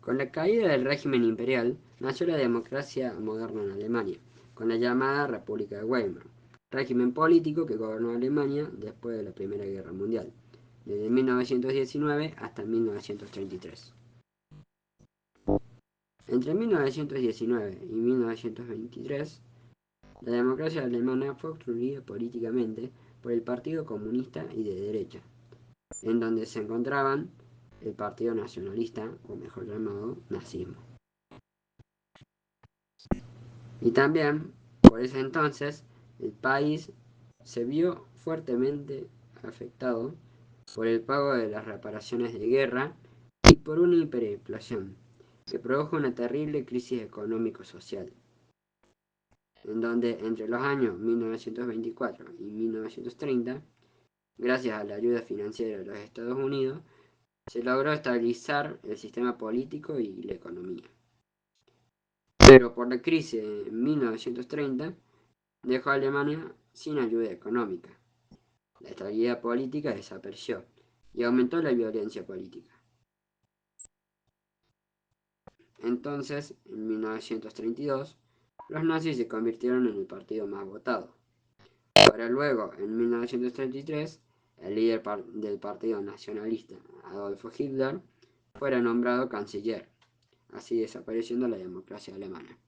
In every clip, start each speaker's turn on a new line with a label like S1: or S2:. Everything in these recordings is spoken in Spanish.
S1: Con la caída del régimen imperial, nació la democracia moderna en Alemania, con la llamada República de Weimar, régimen político que gobernó Alemania después de la Primera Guerra Mundial, desde 1919 hasta 1933. Entre 1919 y 1923, la democracia alemana fue obstruida políticamente por el Partido Comunista y de derecha, en donde se encontraban el Partido Nacionalista, o mejor llamado nazismo. Y también, por ese entonces, el país se vio fuertemente afectado por el pago de las reparaciones de guerra y por una hiperinflación, que produjo una terrible crisis económico-social, en donde entre los años 1924 y 1930, gracias a la ayuda financiera de los Estados Unidos, se logró estabilizar el sistema político y la economía. Pero por la crisis de 1930, dejó a Alemania sin ayuda económica. La estabilidad política desapareció y aumentó la violencia política. Entonces, en 1932, los nazis se convirtieron en el partido más votado. Para luego, en 1933, el líder del Partido Nacionalista, Adolf Hitler, fuera nombrado canciller, así desapareciendo la democracia alemana.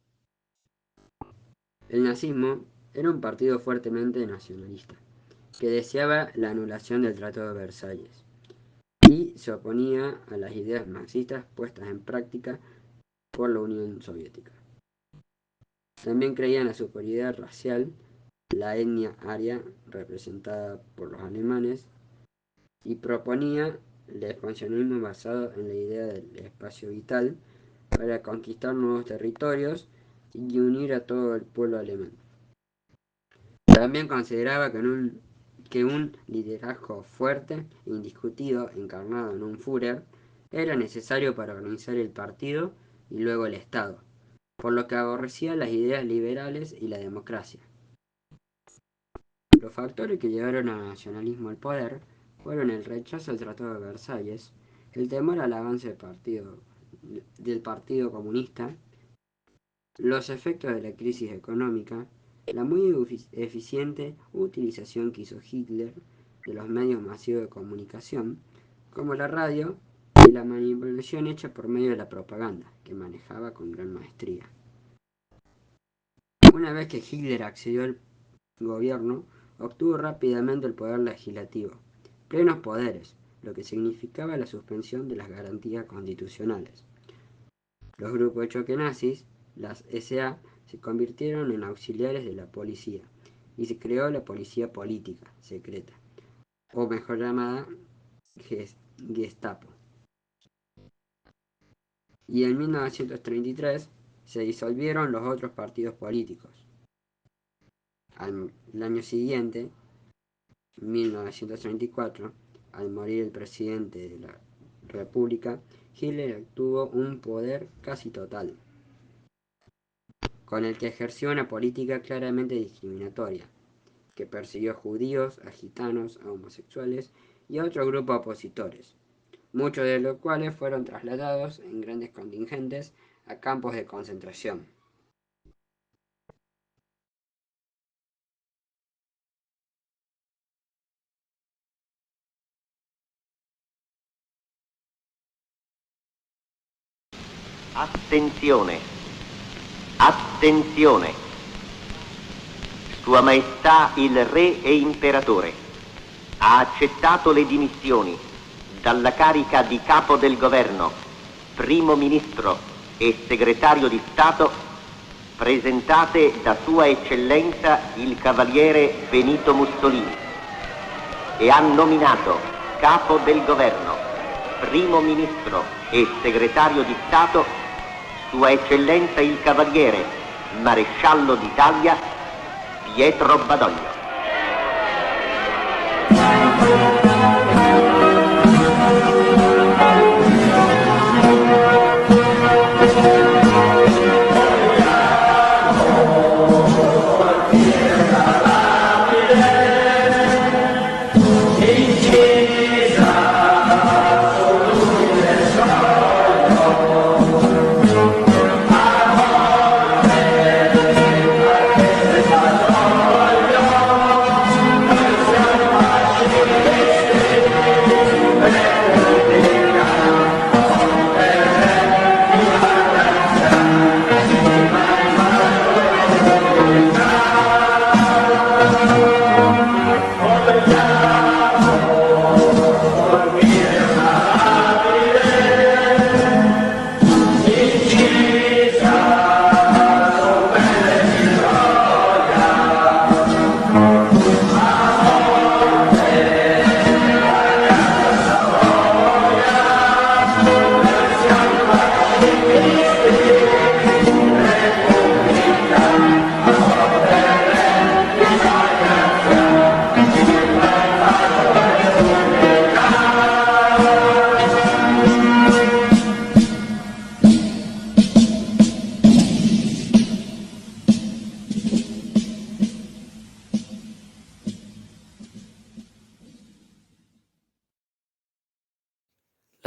S1: El nazismo era un partido fuertemente nacionalista, que deseaba la anulación del Tratado de Versalles y se oponía a las ideas marxistas puestas en práctica por la Unión Soviética. También creía en la superioridad racial, la etnia aria representada por los alemanes, y proponía el expansionismo basado en la idea del espacio vital para conquistar nuevos territorios y unir a todo el pueblo alemán. También consideraba que un liderazgo fuerte e indiscutido encarnado en un Führer era necesario para organizar el partido y luego el Estado, por lo que aborrecía las ideas liberales y la democracia. Los factores que llevaron al nacionalismo al poder fueron el rechazo al Tratado de Versalles, el temor al avance del Partido Comunista, los efectos de la crisis económica, la muy eficiente utilización que hizo Hitler de los medios masivos de comunicación, como la radio, y la manipulación hecha por medio de la propaganda, que manejaba con gran maestría. Una vez que Hitler accedió al gobierno, obtuvo rápidamente el poder legislativo, plenos poderes, lo que significaba la suspensión de las garantías constitucionales. Los grupos de choque nazis, las SA, se convirtieron en auxiliares de la policía y se creó la policía política secreta, o mejor llamada Gestapo. Y en 1933 se disolvieron los otros partidos políticos. Al año siguiente, 1934, al morir el presidente de la República, Hitler obtuvo un poder casi total, con el que ejerció una política claramente discriminatoria, que persiguió a judíos, a gitanos, a homosexuales y a otros grupos opositores, muchos de los cuales fueron trasladados en grandes contingentes a campos de concentración.
S2: Attenzione, attenzione. Sua Maestà il Re e Imperatore ha accettato le dimissioni dalla carica di Capo del Governo, Primo Ministro e Segretario di Stato presentate da Sua Eccellenza il Cavaliere Benito Mussolini e ha nominato Capo del Governo, Primo Ministro e Segretario di Stato Sua Eccellenza il Cavaliere Maresciallo d'Italia Pietro Badoglio.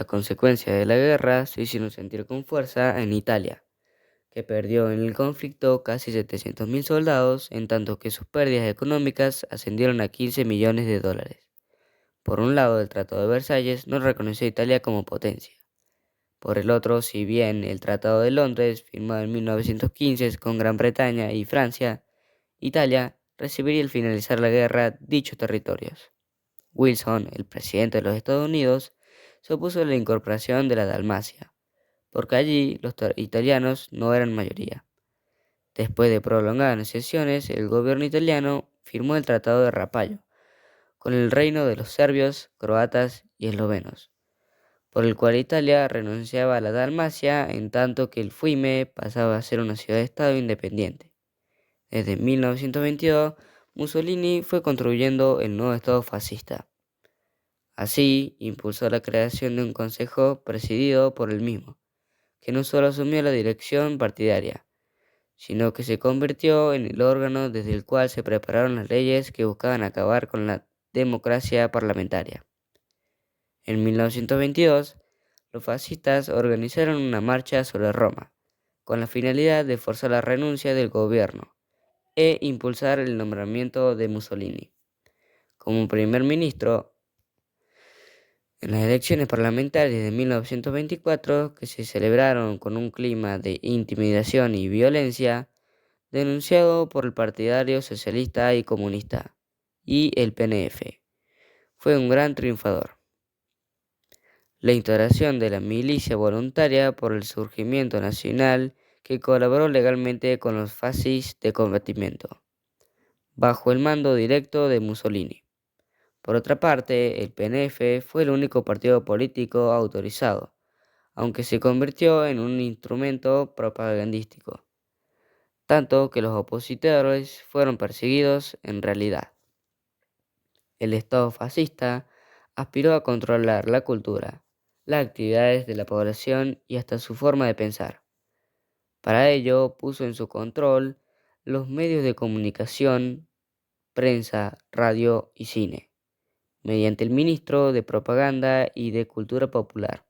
S3: Las consecuencias de la guerra se hicieron sentir con fuerza en Italia, que perdió en el conflicto casi 700.000 soldados, en tanto que sus pérdidas económicas ascendieron a 15 millones de dólares. Por un lado, el Tratado de Versalles no reconoció a Italia como potencia. Por el otro, si bien el Tratado de Londres, firmado en 1915 con Gran Bretaña y Francia, Italia recibiría al finalizar la guerra dichos territorios. Wilson, el presidente de los Estados Unidos, se opuso a la incorporación de la Dalmacia, porque allí los italianos no eran mayoría. Después de prolongadas negociaciones, el gobierno italiano firmó el Tratado de Rapallo con el reino de los serbios, croatas y eslovenos, por el cual Italia renunciaba a la Dalmacia en tanto que el Fiume pasaba a ser una ciudad-estado independiente. Desde 1922, Mussolini fue construyendo el nuevo Estado fascista. Así, impulsó la creación de un consejo presidido por él mismo, que no solo asumió la dirección partidaria, sino que se convirtió en el órgano desde el cual se prepararon las leyes que buscaban acabar con la democracia parlamentaria. En 1922, los fascistas organizaron una marcha sobre Roma, con la finalidad de forzar la renuncia del gobierno e impulsar el nombramiento de Mussolini como primer ministro. En las elecciones parlamentarias de 1924, que se celebraron con un clima de intimidación y violencia, denunciado por el partidario socialista y comunista, y el PNF, fue un gran triunfador. La instauración de la milicia voluntaria por el surgimiento nacional que colaboró legalmente con los fascis de combatimiento, bajo el mando directo de Mussolini. Por otra parte, el PNF fue el único partido político autorizado, aunque se convirtió en un instrumento propagandístico, tanto que los opositores fueron perseguidos en realidad. El Estado fascista aspiró a controlar la cultura, las actividades de la población y hasta su forma de pensar. Para ello, puso en su control los medios de comunicación, prensa, radio y cine, mediante el ministro de Propaganda y de Cultura Popular.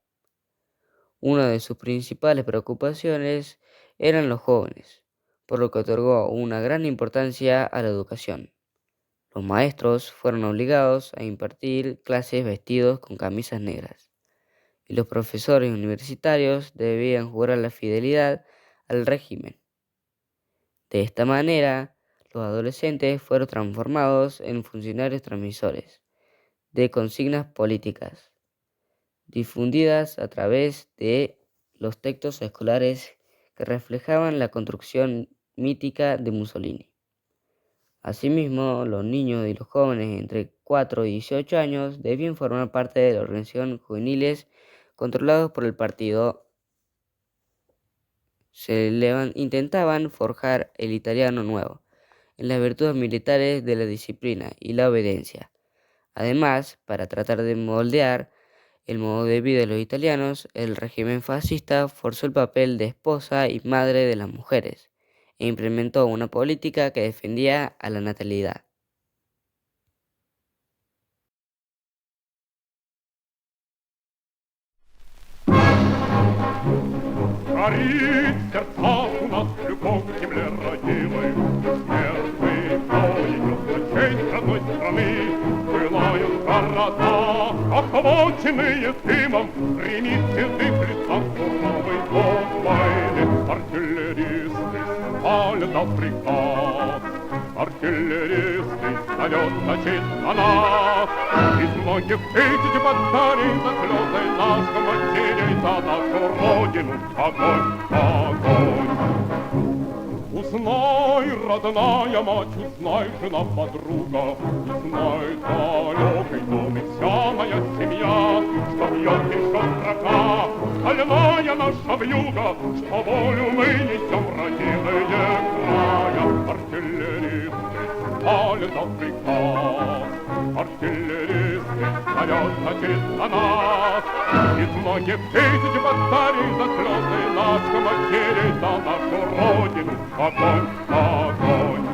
S3: Una de sus principales preocupaciones eran los jóvenes, por lo que otorgó una gran importancia a la educación. Los maestros fueron obligados a impartir clases vestidos con camisas negras, y los profesores universitarios debían jurar la fidelidad al régimen. De esta manera, los adolescentes fueron transformados en funcionarios transmisores de consignas políticas, difundidas a través de los textos escolares que reflejaban la construcción mítica de Mussolini. Asimismo, los niños y los jóvenes entre 4 y 18 años debían formar parte de la organización juveniles controlados por el partido. Intentaban forjar el italiano nuevo, en las virtudes militares de la disciplina y la obediencia. Además, para tratar de moldear el modo de vida de los italianos, el régimen fascista forzó el papel de esposa y madre de las mujeres e implementó una política que defendía a la natalidad.
S4: Горит в сердцах у нас любовь к земле родимой, смертный бой идет за честь родной страны. Пылают города, охваченные дымом, гремит язык леса суровый бог войны. Артиллеристы палят на приказ, артиллеристы самолет летит на нас. Из многих тысяч батарей за слезы наших матерей, за нашу родину огонь, огонь. Узнай, родная мать, узнай, жена, подруга, узнай, далекий дом и вся моя семья, что бьет еще строка, стальная наша вьюга, что волю мы несем родимые края. Артиллеристы палят на приказ, артиллеристы снаряд летит на нас. Из многих тысяч батарей за слезы наших матерей, за нашу родину огонь, огонь.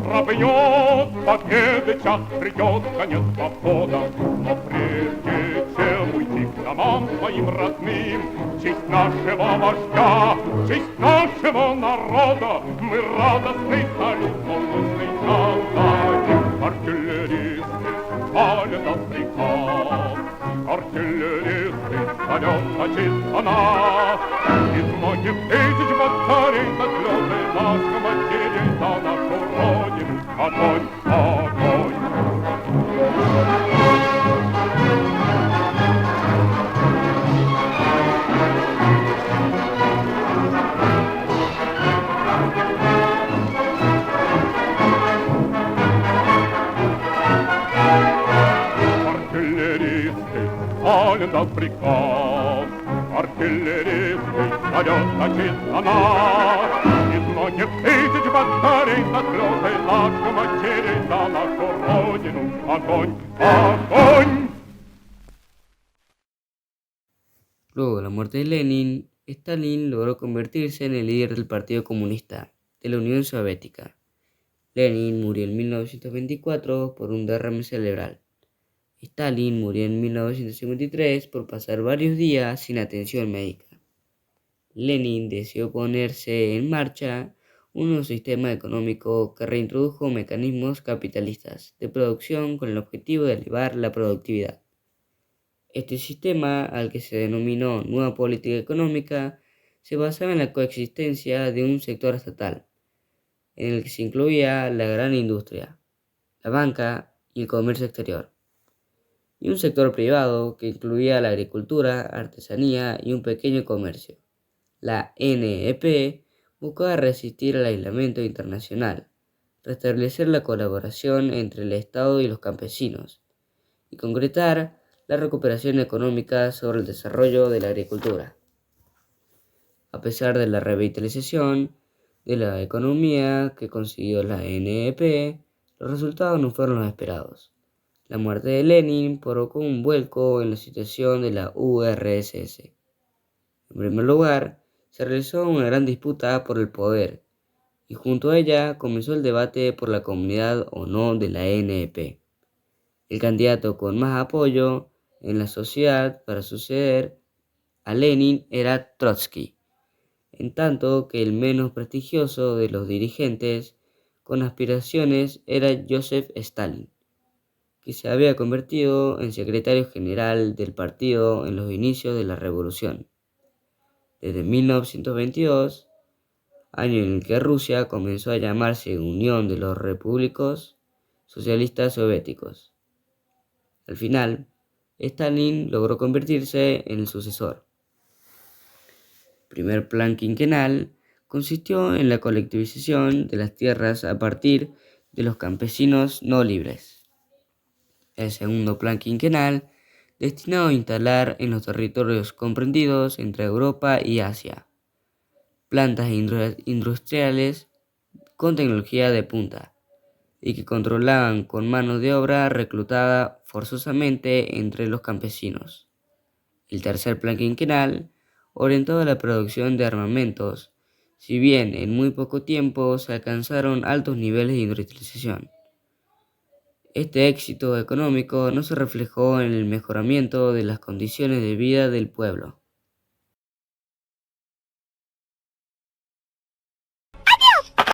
S4: Пробьет победы час, придет конец похода, но прежде чем уйти домам своим родным. В честь нашего вождя, в честь нашего народа мы радостный салют воздушный отдадим. Артиллеристы валят нас приказ, артиллеристы валят значит она. Из многих тысяч батарей за слезы наших матерей, за нашу родину огонь, огонь. Артиллеристы валят нас приказ, артиллеристы валят значит она. Из многих тысяч батарей за слезы наших матерей, за нашу родину огонь, огонь.
S3: Luego de la muerte de Lenin, Stalin logró convertirse en el líder del Partido Comunista de la Unión Soviética. Lenin murió en 1924 por un derrame cerebral. Stalin murió en 1953 por pasar varios días sin atención médica. Lenin decidió ponerse en marcha un nuevo sistema económico que reintrodujo mecanismos capitalistas de producción con el objetivo de elevar la productividad. Este sistema, al que se denominó Nueva Política Económica, se basaba en la coexistencia de un sector estatal, en el que se incluía la gran industria, la banca y el comercio exterior, y un sector privado que incluía la agricultura, artesanía y un pequeño comercio. La NEP buscaba resistir al aislamiento internacional, restablecer la colaboración entre el Estado y los campesinos, y concretar la recuperación económica sobre el desarrollo de la agricultura. A pesar de la revitalización de la economía que consiguió la NEP, los resultados no fueron los esperados. La muerte de Lenin provocó un vuelco en la situación de la URSS. En primer lugar, se realizó una gran disputa por el poder, y junto a ella comenzó el debate por la comunidad o no de la NEP. El candidato con más apoyo en la sociedad para suceder a Lenin era Trotsky, en tanto que el menos prestigioso de los dirigentes con aspiraciones era Joseph Stalin, que se había convertido en secretario general del partido en los inicios de la revolución. Desde 1922, año en el que Rusia comenzó a llamarse Unión de los Repúblicos Socialistas Soviéticos. Al final, Stalin logró convertirse en el sucesor. El primer plan quinquenal consistió en la colectivización de las tierras a partir de los campesinos no libres. El segundo plan quinquenal, destinado a instalar en los territorios comprendidos entre Europa y Asia plantas industriales con tecnología de punta y que controlaban con mano de obra reclutada forzosamente entre los campesinos. El tercer plan quinquenal orientado a la producción de armamentos, si bien en muy poco tiempo se alcanzaron altos niveles de industrialización. Este éxito económico no se reflejó en el mejoramiento de las condiciones de vida del pueblo.